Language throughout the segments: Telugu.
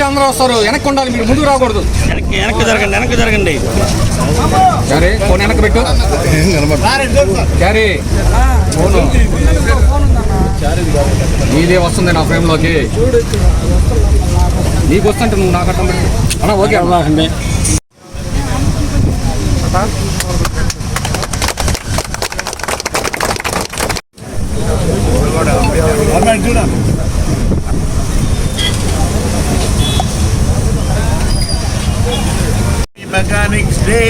అందరూ వస్తారు, వెనక్కి ఉండాలి, మీరు ముందుకు రాకూడదు. వెనక్కి జరగండి. సరే ఫోన్ వెనక్కి పెట్టు. క్యారీ ఫోను నీదే వస్తుంది నా ఫ్రేమ్లోకి. నీకు వస్తుంటే నువ్వు నాకు అర్థం పెట్టు అన్నా. ఓకే అవ్వండి. Mechanics Day.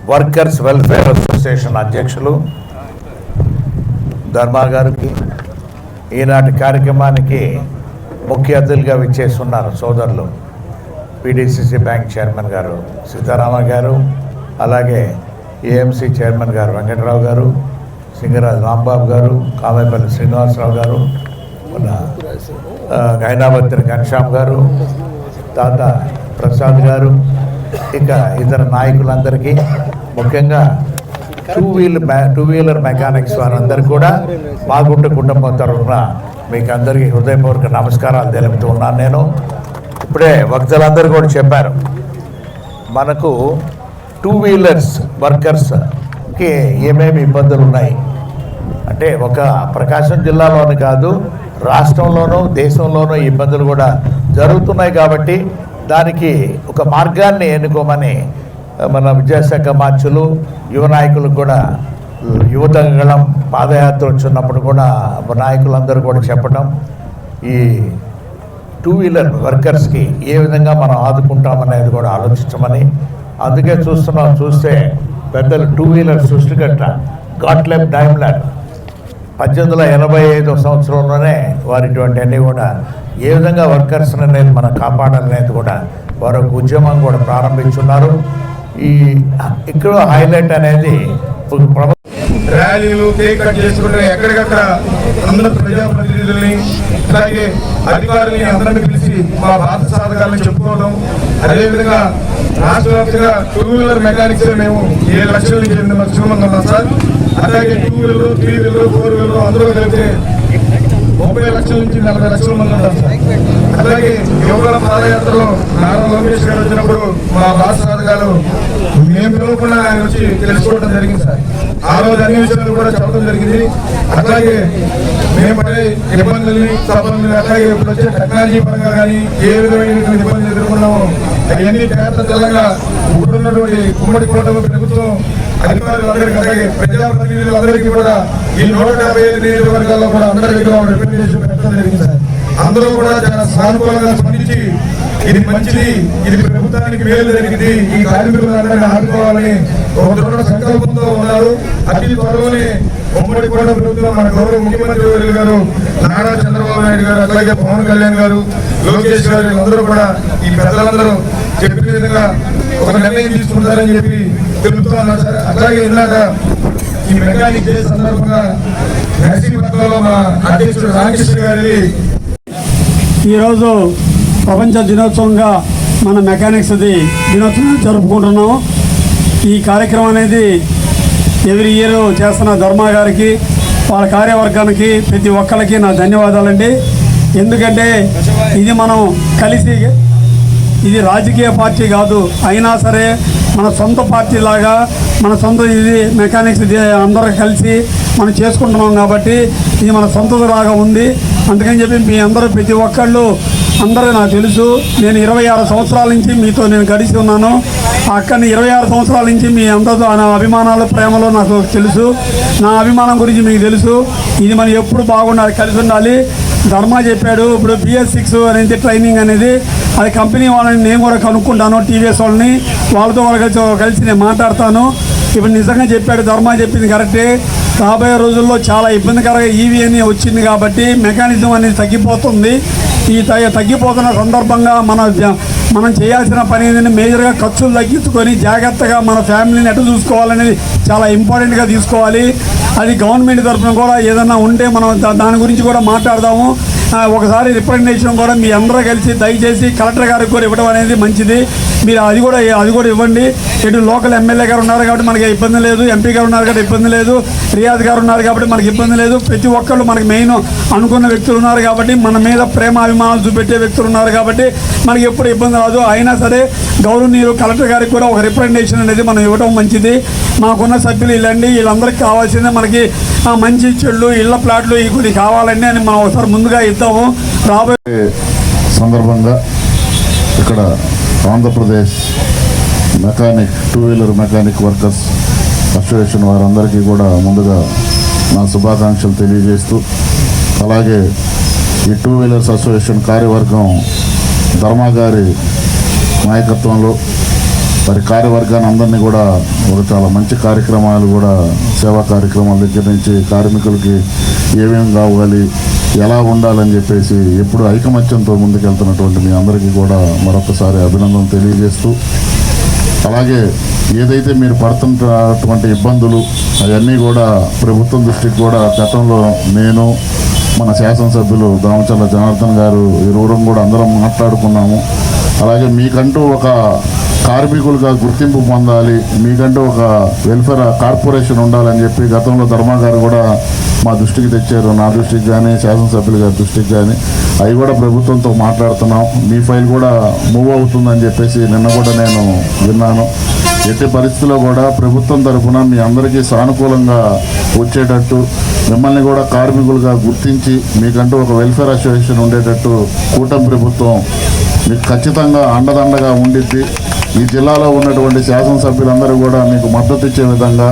Workers welfare association అధ్యక్షులు ధర్మా గారికి, ఈనాటి కార్యక్రమానికి ముఖ్య అతిథులుగా విచ్చేస్తున్నారు సోదరులు పిడిసిసి బ్యాంక్ చైర్మన్ గారు సీతారామ గారు, అలాగే ఏఎంసీ చైర్మన్ గారు వెంకటరావు గారు, సింగరాజు రాంబాబు గారు, కామేపల్లి శ్రీనివాసరావు గారు, మన గైనావత్రి ఘనశ్యామ్ గారు, తాత ప్రసాద్ గారు, ఇక ఇతర నాయకులందరికీ, ముఖ్యంగా టూ వీలర్ మెకానిక్స్ వారందరికీ కూడా మాగుంట కుటుంబం తరఫున మీకు అందరికీ హృదయపూర్వక నమస్కారాలు తెలుపుతూ ఉన్నాను. నేను ఇప్పుడే వక్తలందరూ కూడా చెప్పారు, మనకు టూ వీలర్స్ వర్కర్స్కి ఏమేమి ఇబ్బందులు ఉన్నాయి అంటే, ఒక ప్రకాశం జిల్లాలోని కాదు రాష్ట్రంలోనూ దేశంలోనూ ఇబ్బందులు కూడా జరుగుతున్నాయి. కాబట్టి దానికి ఒక మార్గాన్ని ఎన్నుకోమని మన విద్యాశాఖ మార్చులు యువ నాయకులకు కూడా యువతగళం పాదయాత్ర వచ్చినప్పుడు కూడా నాయకులందరూ కూడా చెప్పడం, ఈ టూ వీలర్ వర్కర్స్కి ఏ విధంగా మనం ఆదుకుంటామనేది కూడా ఆలోచించమని. అందుకే చూస్తే పెద్దలు టూ వీలర్ సృష్టికర్త గాట్లెబ్ డైమ్లర్ 1885 సంవత్సరంలోనే వారిటువంటి అన్నీ కూడా ఏ విధంగా వర్కర్స్ అనేది మనం కాపాడాలనేది కూడా వారు ఒక ఉద్యమం కూడా ప్రారంభించున్నారు. ఇక్కడ హైలైట్ అనేది ర్యాలీలు కేక్ కట్ చేసుకుంటే ఎక్కడికక్కడ అందరు ప్రజాప్రతినిధుల్ని అలాగే అధికారులని అందరినీ పిలిచి మా బాధ సాధకాలను చెప్పుకోవడం, అదేవిధంగా రాష్ట్ర వ్యాప్తంగా టూ వీలర్ మెకానిక్స్ మేము 7 లక్షల నుంచి 8 లక్షల మంది ఉన్నాం సార్. అలాగే 2 వీలర్ 3 వీలర్ 4 వీలర్ అందరూ కలిపితే 30 లక్షల నుంచి 40 లక్షల మంది ఉంటారు సార్. అలాగే యువకుల పాదయాత్రలో నారా లోకేష్ గారు వచ్చినప్పుడు మా బాధ సాధకాలు మేము పిలవకుండా ఆయన వచ్చి తెలుసుకోవడం జరిగింది సార్. ఆ రోజు అన్ని విషయాలు కూడా చెప్పడం జరిగింది. అట్లాగే మేము పడే ఇబ్బందుల్ని సభల్ని, అట్లాగే ఇప్పుడు వచ్చే టెక్నాలజీ పరంగా కానీ ఏ విధమైన ఇబ్బందులు ఎదుర్కొన్నామో అవన్నీ తెలంగాణ ఇప్పుడున్నటువంటి ఉమ్మడి కూటమి ప్రభుత్వం అధికారులందరికీ, అలాగే ప్రజాప్రతినిధులందరికీ కూడా ఈ 155 నియోజకవర్గాల్లో కూడా అందరికీ రిప్రజెంటేషన్ పెట్టడం జరిగింది సార్. అందరూ కూడా చాలా సానుకూలంగా స్పందించి ఇది మంచిది, ఇది ప్రభుత్వానికి మేలు జరిగింది, ఈ కార్మికులందరినీ ఆదుకోవాలని ఒక దృఢ సంకల్పంతో ఉన్నారు. అతి త్వరలోనే ఉమ్మడి కూడా ప్రభుత్వం మన గౌరవ ముఖ్యమంత్రి గారు నారా చంద్రబాబు నాయుడు గారు, అలాగే పవన్ కళ్యాణ్ గారు, లోకేష్ గారు అందరూ కూడా ఈ పెద్దలందరూ చెప్పిన విధంగా ఒక నిర్ణయం తీసుకుంటారని చెప్పి తెలుపుతూ ఉన్నారు సార్. అలాగే ఇందాక ఈ మెకానిక్ డే సందర్భంగా నర్సీపట్నంలో మా అధ్యక్షుడు రామకృష్ణ గారి ఈరోజు ప్రపంచ దినోత్సవంగా మన మెకానిక్స్ దినోత్సవం జరుపుకుంటున్నాము. ఈ కార్యక్రమం అనేది ఎవ్రీ ఇయర్ చేస్తున్న ధర్మా గారికి, వాళ్ళ కార్యవర్గానికి, ప్రతి ఒక్కరికి నా ధన్యవాదాలండి. ఎందుకంటే ఇది మనం కలిసి, ఇది రాజకీయ పార్టీ కాదు, అయినా సరే మన సొంత పార్టీ లాగా, మన సొంత ఇది మెకానిక్స్ అందరూ కలిసి మనం చేసుకుంటున్నాం కాబట్టి ఇది మన సొంతలాగా ఉంది. అందుకని చెప్పి మీ అందరూ ప్రతి ఒక్కళ్ళు అందరూ నాకు తెలుసు. నేను 26 సంవత్సరాల నుంచి మీతో నేను గడిచి ఉన్నాను. అక్కడిని 26 సంవత్సరాల నుంచి మీ అందరితో నా అభిమానాలు ప్రేమలో నాకు తెలుసు. నా అభిమానం గురించి మీకు తెలుసు. ఇది మనం ఎప్పుడు బాగుండాలి, కలిసి ఉండాలి. ధర్మ చెప్పాడు ఇప్పుడు BS6 అనేది ట్రైనింగ్ అనేది అది కంపెనీ వాళ్ళని నేను కూడా కనుక్కుంటాను. TVS వాళ్ళని వాళ్ళతో కలిసి నేను మాట్లాడతాను. ఇప్పుడు నిజంగా చెప్పాడు, ధర్మ చెప్పింది కరెక్టే. రాబోయే రోజుల్లో చాలా ఇబ్బందికరంగా EV అని వచ్చింది కాబట్టి మెకానిజం అనేది తగ్గిపోతుంది. ఈ తగ్గిపోతున్న సందర్భంగా మనం చేయాల్సిన పని ఏంటంటే మేజర్గా ఖర్చులు తగ్గించుకొని జాగ్రత్తగా మన ఫ్యామిలీని ఎట్లా చూసుకోవాలనేది చాలా ఇంపార్టెంట్గా తీసుకోవాలి. అది గవర్నమెంట్ తరఫున కూడా ఏదన్నా ఉంటే మనం దాని గురించి కూడా మాట్లాడదాము. ఒకసారి రిప్రజెంటేషన్ కూడా మీ అందరూ కలిసి దయచేసి కలెక్టర్ గారికి కూడా ఇవ్వడం అనేది మంచిది. మీరు అది కూడా ఇవ్వండి. ఇటు లోకల్ ఎమ్మెల్యే గారు ఉన్నారు కాబట్టి మనకి ఇబ్బంది లేదు, MP గారు ఉన్నారు కాబట్టి ఇబ్బంది లేదు, రియాజ్ గారు ఉన్నారు కాబట్టి మనకి ఇబ్బంది లేదు. ప్రతి ఒక్కళ్ళు మనకి మెయిన్ అనుకున్న వ్యక్తులు ఉన్నారు కాబట్టి మన మీద ప్రేమ అభిమానాలు చూపెట్టే వ్యక్తులు ఉన్నారు కాబట్టి మనకి ఎప్పుడు ఇబ్బంది రాదు. అయినా సరే గౌరవనీయులు కలెక్టర్ గారికి కూడా ఒక రిప్రజెంటేషన్ అనేది మనం ఇవ్వడం మంచిది. మాకున్న సభ్యులు ఇల్లండి, వీళ్ళందరికీ కావాల్సిందే మనకి మంచి చెళ్ళు ఇళ్ల ప్లాట్లు ఇవి కావాలండి అని మనం ఒకసారి ముందుగా ఇద్దాము. రాబోయే సందర్భంగా ఇక్కడ Andhra Pradesh mechanic 2-వీలర్ mechanic workers association వారందరికీ కూడా ముందుగా నా శుభాకాంక్షలు తెలియజేస్తూ, అలాగే ఈ 2-వీలర్స్ అసోసియేషన్ కార్యవర్గం ధర్మ గారి నాయకత్వంలో మరి కార్యవర్గాన్ని అందరినీ కూడా ఒక చాలా మంచి కార్యక్రమాలు కూడా సేవా కార్యక్రమాల దగ్గర నుంచి కార్మికులకి ఏమేమి కావాలి, ఎలా ఉండాలని చెప్పేసి ఎప్పుడు ఐకమత్యంతో ముందుకెళ్తున్నటువంటి మీ అందరికీ కూడా మరొకసారి అభినందన తెలియజేస్తూ, అలాగే ఏదైతే మీరు పడుతున్నటువంటి ఇబ్బందులు అవన్నీ కూడా ప్రభుత్వం దృష్టికి కూడా గతంలో నేను మన శాసనసభ్యులు దామచర్ల జనార్దన్ గారు ఇరువురం కూడా అందరం మాట్లాడుకున్నాము. అలాగే మీకంటూ ఒక కార్మికులుగా గుర్తింపు పొందాలి, మీకంటూ ఒక వెల్ఫేర్ కార్పొరేషన్ ఉండాలని చెప్పి గతంలో ధర్మ గారు కూడా మా దృష్టికి తెచ్చారు. నా దృష్టికి కానీ శాసనసభ్యుల గారి దృష్టికి కానీ అవి కూడా ప్రభుత్వంతో మాట్లాడుతున్నాం. మీ ఫైల్ కూడా మూవ్ అవుతుందని చెప్పేసి నిన్న కూడా నేను విన్నాను. ఎట్టి పరిస్థితుల్లో కూడా ప్రభుత్వం తరఫున మీ అందరికీ సానుకూలంగా వచ్చేటట్టు మిమ్మల్ని కూడా కార్మికులుగా గుర్తించి మీకంటూ ఒక వెల్ఫేర్ అసోసియేషన్ ఉండేటట్టు కూటమి ప్రభుత్వం మీకు ఖచ్చితంగా అండదండగా ఉండిద్ది. ఈ జిల్లాలో ఉన్నటువంటి శాసనసభ్యులందరూ కూడా మీకు మద్దతు ఇచ్చే విధంగా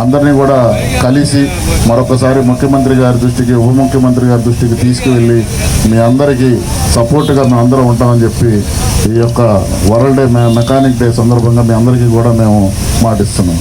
అందరినీ కూడా కలిసి మరొకసారి ముఖ్యమంత్రి గారి దృష్టికి, ఉప ముఖ్యమంత్రి గారి దృష్టికి తీసుకువెళ్ళి మీ అందరికీ సపోర్ట్గా మేము అందరం ఉంటామని చెప్పి ఈ యొక్క వరల్డ్ మెకానిక్ డే సందర్భంగా మీ అందరికీ కూడా మేము మాటిస్తున్నాం.